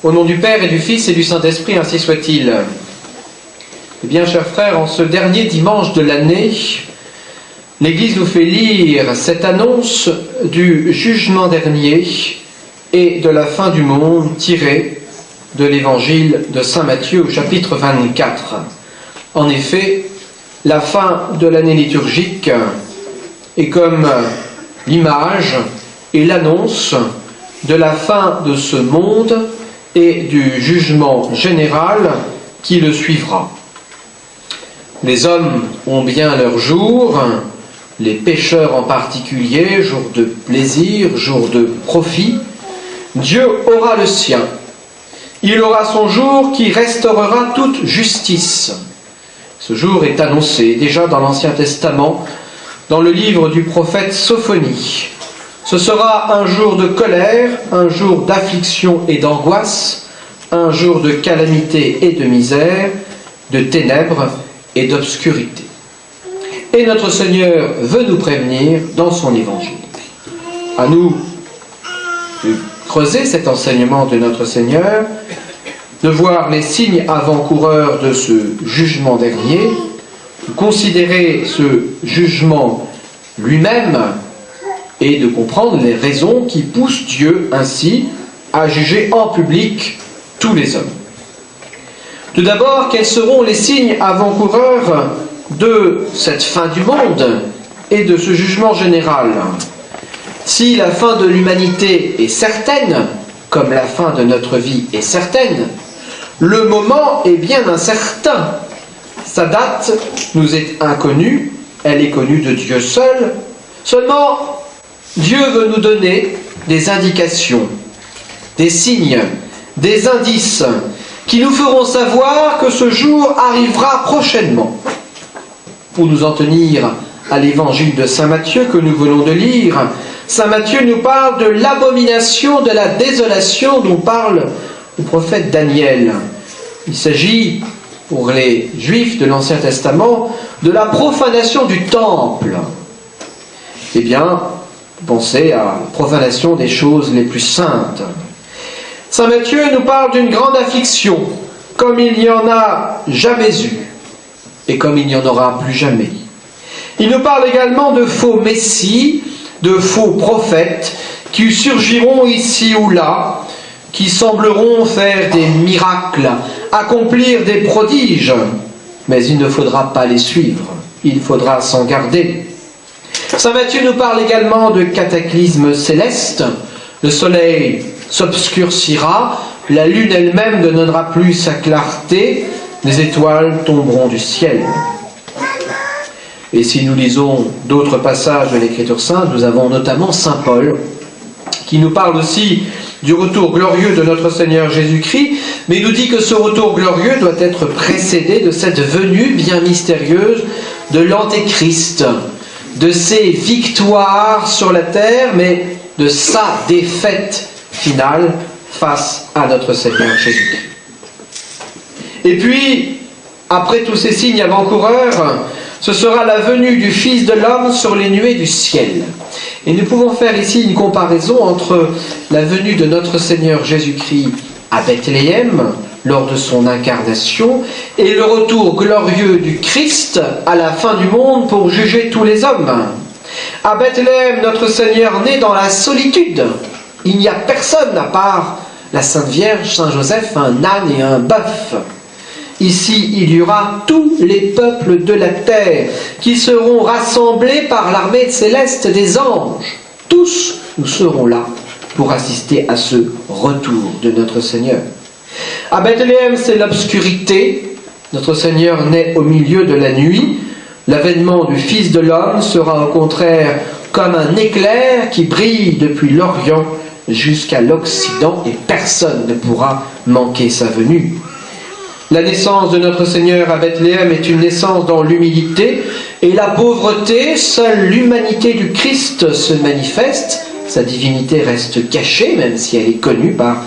Au nom du Père et du Fils et du Saint-Esprit, ainsi soit-il. Eh bien, chers frères, en ce dernier dimanche de l'année, l'Église nous fait lire cette annonce du jugement dernier et de la fin du monde tirée de l'Évangile de Saint Matthieu au chapitre 24. En effet, la fin de l'année liturgique est comme l'image et l'annonce de la fin de ce monde et du jugement général qui le suivra. Les hommes ont bien leurs jours, les pécheurs en particulier, jours de plaisir, jours de profit. Dieu aura le sien. Il aura son jour qui restaurera toute justice. Ce jour est annoncé déjà dans l'Ancien Testament, dans le livre du prophète Sophonie. Ce sera un jour de colère, un jour d'affliction et d'angoisse, un jour de calamité et de misère, de ténèbres et d'obscurité. Et notre Seigneur veut nous prévenir dans son Évangile. À nous de creuser cet enseignement de notre Seigneur, de voir les signes avant-coureurs de ce jugement dernier, de considérer ce jugement lui-même et de comprendre les raisons qui poussent Dieu ainsi à juger en public tous les hommes. Tout d'abord, quels seront les signes avant-coureurs de cette fin du monde et de ce jugement général? Si la fin de l'humanité est certaine, comme la fin de notre vie est certaine, le moment est bien incertain. Sa date nous est inconnue, elle est connue de Dieu seul. Seulement, Dieu veut nous donner des indications, des signes, des indices qui nous feront savoir que ce jour arrivera prochainement. Pour nous en tenir à l'évangile de Saint Matthieu que nous venons de lire, Saint Matthieu nous parle de l'abomination de la désolation dont parle le prophète Daniel. Il s'agit, pour les Juifs de l'Ancien Testament, de la profanation du temple. Eh bien, pensez à la profanation des choses les plus saintes. Saint Matthieu nous parle d'une grande affliction, comme il n'y en a jamais eu, et comme il n'y en aura plus jamais. Il nous parle également de faux messies, de faux prophètes, qui surgiront ici ou là, qui sembleront faire des miracles, accomplir des prodiges, mais il ne faudra pas les suivre, il faudra s'en garder. Saint Matthieu nous parle également de cataclysmes célestes. Le soleil s'obscurcira, la lune elle-même ne donnera plus sa clarté, les étoiles tomberont du ciel. Et si nous lisons d'autres passages de l'Écriture sainte, nous avons notamment Saint Paul, qui nous parle aussi du retour glorieux de notre Seigneur Jésus-Christ, mais il nous dit que ce retour glorieux doit être précédé de cette venue bien mystérieuse de l'Antéchrist, de ses victoires sur la terre, mais de sa défaite finale face à notre Seigneur Jésus-Christ. Et puis, après tous ces signes avant-coureurs, ce sera la venue du Fils de l'homme sur les nuées du ciel. Et nous pouvons faire ici une comparaison entre la venue de notre Seigneur Jésus-Christ à Bethléem, lors de son incarnation, et le retour glorieux du Christ à la fin du monde pour juger tous les hommes. À Bethléem, notre Seigneur naît dans la solitude. Il n'y a personne à part la Sainte Vierge, Saint Joseph, un âne et un bœuf. Ici, il y aura tous les peuples de la terre qui seront rassemblés par l'armée céleste des anges. Tous, nous serons là pour assister à ce retour de notre Seigneur. À Bethléem, c'est l'obscurité. Notre Seigneur naît au milieu de la nuit. L'avènement du Fils de l'homme sera au contraire comme un éclair qui brille depuis l'Orient jusqu'à l'Occident et personne ne pourra manquer sa venue. La naissance de notre Seigneur à Bethléem est une naissance dans l'humilité et la pauvreté. Seule l'humanité du Christ se manifeste. Sa divinité reste cachée, même si elle est connue par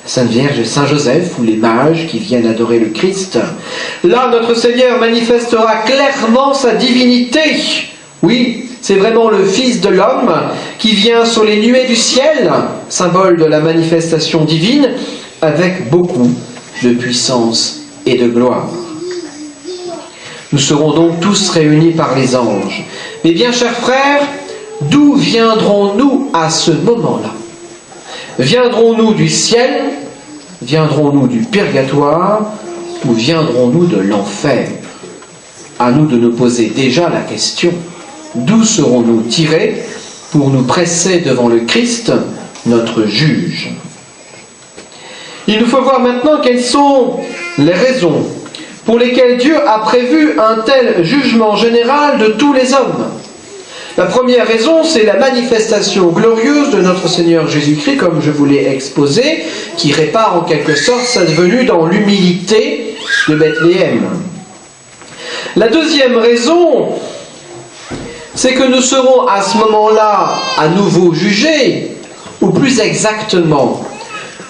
Sainte Vierge et Saint Joseph ou les mages qui viennent adorer le Christ. Là, notre Seigneur manifestera clairement sa divinité. Oui, c'est vraiment le Fils de l'homme qui vient sur les nuées du ciel, symbole de la manifestation divine, avec beaucoup de puissance et de gloire. Nous serons donc tous réunis par les anges. Mais bien, chers frères, d'où viendrons-nous à ce moment-là? Viendrons-nous du ciel? Viendrons-nous du purgatoire? Ou viendrons-nous de l'enfer? À nous de nous poser déjà la question. D'où serons-nous tirés pour nous presser devant le Christ, notre juge? Il nous faut voir maintenant quelles sont les raisons pour lesquelles Dieu a prévu un tel jugement général de tous les hommes. La première raison, c'est la manifestation glorieuse de notre Seigneur Jésus-Christ, comme je vous l'ai exposé, qui répare en quelque sorte sa venue dans l'humilité de Bethléem. La deuxième raison, c'est que nous serons à ce moment-là à nouveau jugés, ou plus exactement,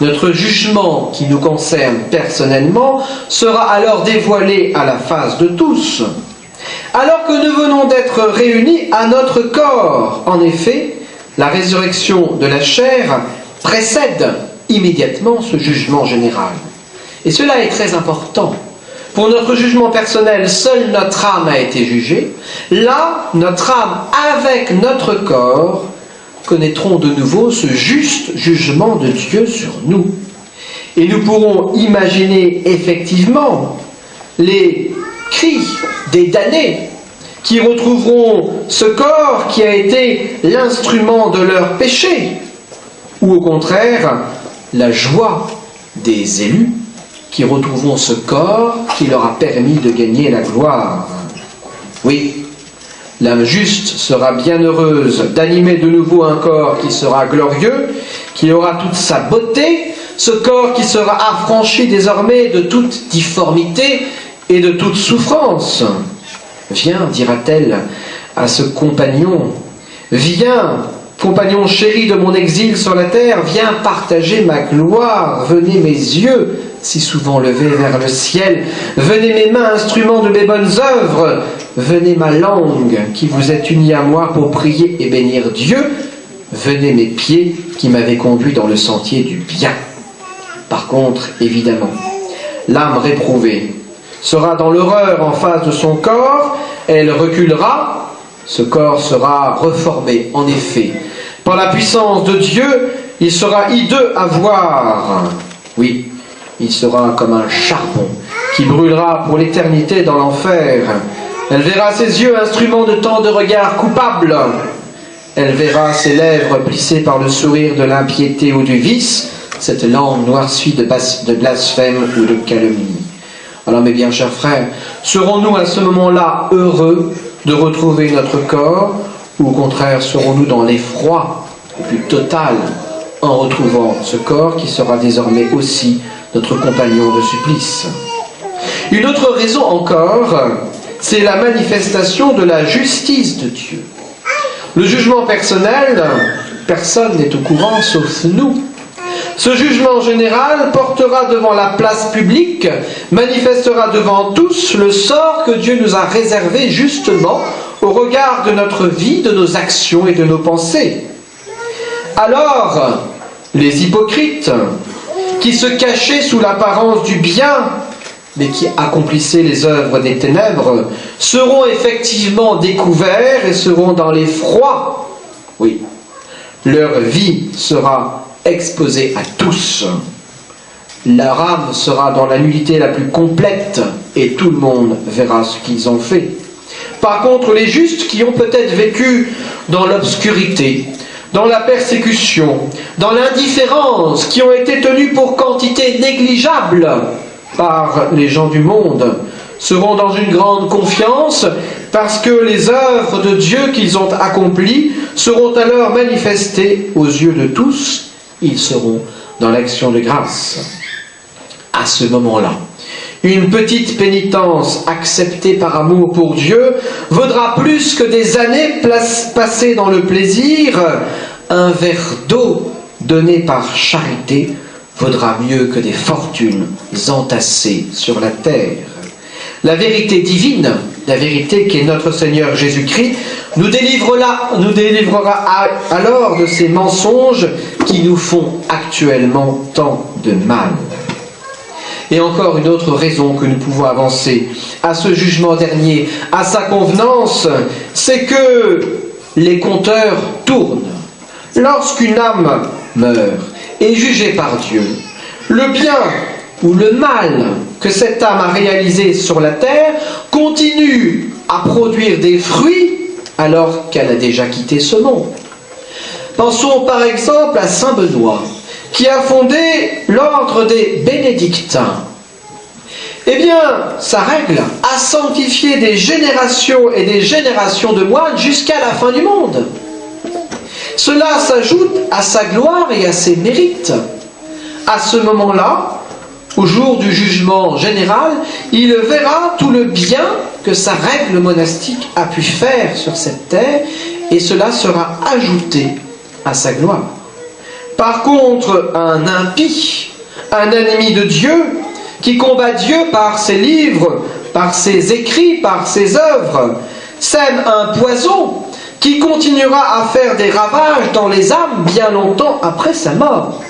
notre jugement qui nous concerne personnellement sera alors dévoilé à la face de tous, alors que nous venons d'être réunis à notre corps. En effet, la résurrection de la chair précède immédiatement ce jugement général. Et cela est très important. Pour notre jugement personnel, seule notre âme a été jugée. Là, notre âme avec notre corps connaîtront de nouveau ce juste jugement de Dieu sur nous. Et nous pourrons imaginer effectivement les cris des damnés qui retrouveront ce corps qui a été l'instrument de leur péché, ou au contraire, la joie des élus qui retrouveront ce corps qui leur a permis de gagner la gloire. Oui, l'âme juste sera bien heureuse d'animer de nouveau un corps qui sera glorieux, qui aura toute sa beauté, ce corps qui sera affranchi désormais de toute difformité et de toute souffrance. Viens, dira-t-elle à ce compagnon, viens, compagnon chéri de mon exil sur la terre, viens partager ma gloire, venez mes yeux, si souvent levés vers le ciel, venez mes mains, instruments de mes bonnes œuvres, venez ma langue qui vous êtes unie à moi pour prier et bénir Dieu, venez mes pieds qui m'avaient conduit dans le sentier du bien. Par contre, évidemment, l'âme réprouvée sera dans l'horreur en face de son corps, elle reculera, ce corps sera reformé, en effet. Par la puissance de Dieu, il sera hideux à voir. Oui, il sera comme un charbon qui brûlera pour l'éternité dans l'enfer. Elle verra ses yeux instruments de tant de regards coupables. Elle verra ses lèvres plissées par le sourire de l'impiété ou du vice, cette langue noircie de blasphème ou de calomnie. Alors mes bien chers frères, serons-nous à ce moment-là heureux de retrouver notre corps, ou au contraire serons-nous dans l'effroi le plus total en retrouvant ce corps qui sera désormais aussi notre compagnon de supplice? Une autre raison encore, c'est la manifestation de la justice de Dieu. Le jugement personnel, personne n'est au courant sauf nous. Ce jugement général portera devant la place publique, manifestera devant tous le sort que Dieu nous a réservé justement au regard de notre vie, de nos actions et de nos pensées. Alors, les hypocrites, qui se cachaient sous l'apparence du bien, mais qui accomplissaient les œuvres des ténèbres, seront effectivement découverts et seront dans l'effroi. Oui, leur vie sera exposée à tous. Leur âme sera dans la nullité la plus complète et tout le monde verra ce qu'ils ont fait. Par contre, les justes qui ont peut-être vécu dans l'obscurité, dans la persécution, dans l'indifférence, qui ont été tenus pour quantité négligeable par les gens du monde, seront dans une grande confiance parce que les œuvres de Dieu qu'ils ont accomplies seront alors manifestées aux yeux de tous. Ils seront dans l'action de grâce. À ce moment-là, une petite pénitence acceptée par amour pour Dieu vaudra plus que des années passées dans le plaisir. Un verre d'eau donné par charité vaudra mieux que des fortunes entassées sur la terre. La vérité divine, la vérité qui est notre Seigneur Jésus-Christ, nous délivrera alors de ces mensonges qui nous font actuellement tant de mal. Et encore une autre raison que nous pouvons avancer à ce jugement dernier, à sa convenance, c'est que les compteurs tournent. Lorsqu'une âme meurt et est jugée par Dieu, le bien ou le mal que cette âme a réalisé sur la terre continue à produire des fruits alors qu'elle a déjà quitté ce monde. Pensons par exemple à Saint Benoît, qui a fondé l'ordre des bénédictins. Eh bien, sa règle a sanctifié des générations et des générations de moines jusqu'à la fin du monde. Cela s'ajoute à sa gloire et à ses mérites. À ce moment-là, au jour du jugement général, il verra tout le bien que sa règle monastique a pu faire sur cette terre, et cela sera ajouté à sa gloire. Par contre, un impie, un ennemi de Dieu, qui combat Dieu par ses livres, par ses écrits, par ses œuvres, sème un poison qui continuera à faire des ravages dans les âmes bien longtemps après sa mort.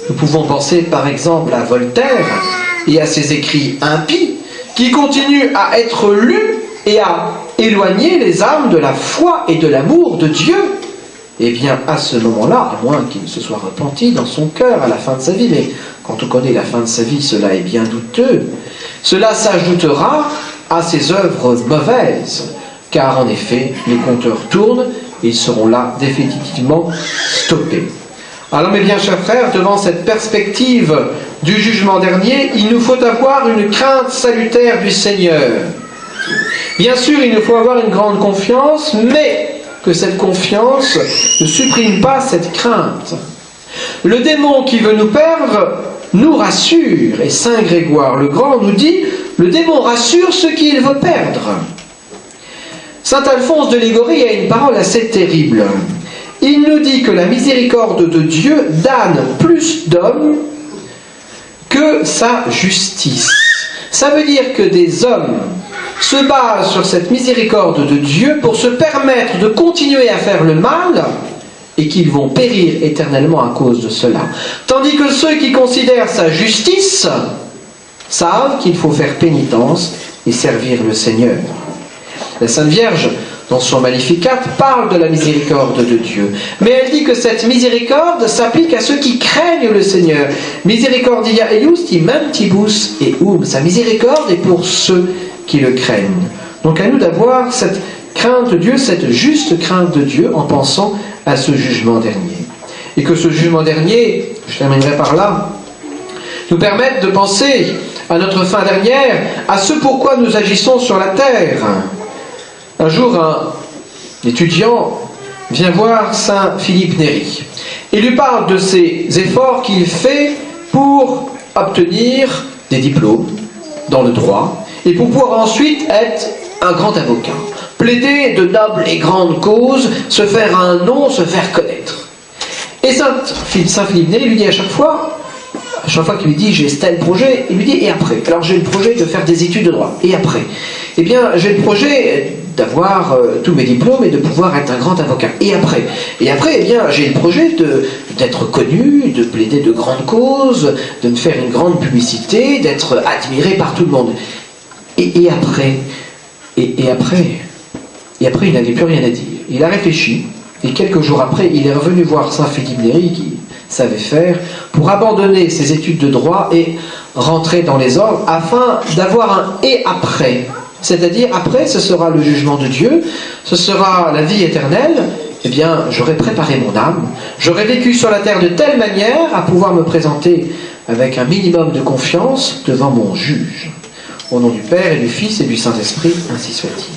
Nous pouvons penser par exemple à Voltaire et à ses écrits impies qui continuent à être lus et à éloigner les âmes de la foi et de l'amour de Dieu. Eh bien, à ce moment-là, à moins qu'il ne se soit repenti dans son cœur à la fin de sa vie, mais quand on connaît la fin de sa vie, cela est bien douteux, cela s'ajoutera à ses œuvres mauvaises, car en effet, les compteurs tournent et ils seront là définitivement stoppés. Alors mes bien chers frères, devant cette perspective du jugement dernier, il nous faut avoir une crainte salutaire du Seigneur. Bien sûr, il nous faut avoir une grande confiance, mais que cette confiance ne supprime pas cette crainte. Le démon qui veut nous perdre nous rassure, et Saint Grégoire le Grand nous dit « Le démon rassure ceux qu'il veut perdre ». Saint Alphonse de Liguori a une parole assez terrible. Il nous dit que la miséricorde de Dieu damne plus d'hommes que sa justice. Ça veut dire que des hommes se basent sur cette miséricorde de Dieu pour se permettre de continuer à faire le mal et qu'ils vont périr éternellement à cause de cela. Tandis que ceux qui considèrent sa justice savent qu'il faut faire pénitence et servir le Seigneur. La Sainte Vierge, dans son Magnificat, parle de la miséricorde de Dieu. Mais elle dit que cette miséricorde s'applique à ceux qui craignent le Seigneur. Misericordia eius immantibus eum. Sa miséricorde est pour ceux qui le craignent. Donc à nous d'avoir cette crainte de Dieu, cette juste crainte de Dieu en pensant à ce jugement dernier. Et que ce jugement dernier, je terminerai par là, nous permette de penser à notre fin dernière, à ce pourquoi nous agissons sur la terre. Un jour, un étudiant vient voir Saint Philippe Néri et lui parle de ses efforts qu'il fait pour obtenir des diplômes dans le droit et pour pouvoir ensuite être un grand avocat, plaider de nobles et grandes causes, se faire un nom, se faire connaître. Et Saint Philippe Néri lui dit à chaque fois qu'il lui dit j'ai tel projet, il lui dit et après? Alors j'ai le projet de faire des études de droit, et après? Eh bien j'ai le projet d'avoir tous mes diplômes et de pouvoir être un grand avocat. Et après? Et après, eh bien, j'ai le projet d'être connu, de plaider de grandes causes, de me faire une grande publicité, d'être admiré par tout le monde. Et après? Et après, il n'avait plus rien à dire. Il a réfléchi, et quelques jours après, il est revenu voir Saint Philippe Néri, qui savait faire, pour abandonner ses études de droit et rentrer dans les ordres, afin d'avoir un « et après ». C'est-à-dire, après, ce sera le jugement de Dieu, ce sera la vie éternelle, eh bien, j'aurai préparé mon âme, j'aurai vécu sur la terre de telle manière à pouvoir me présenter avec un minimum de confiance devant mon juge. Au nom du Père et du Fils et du Saint-Esprit, ainsi soit-il.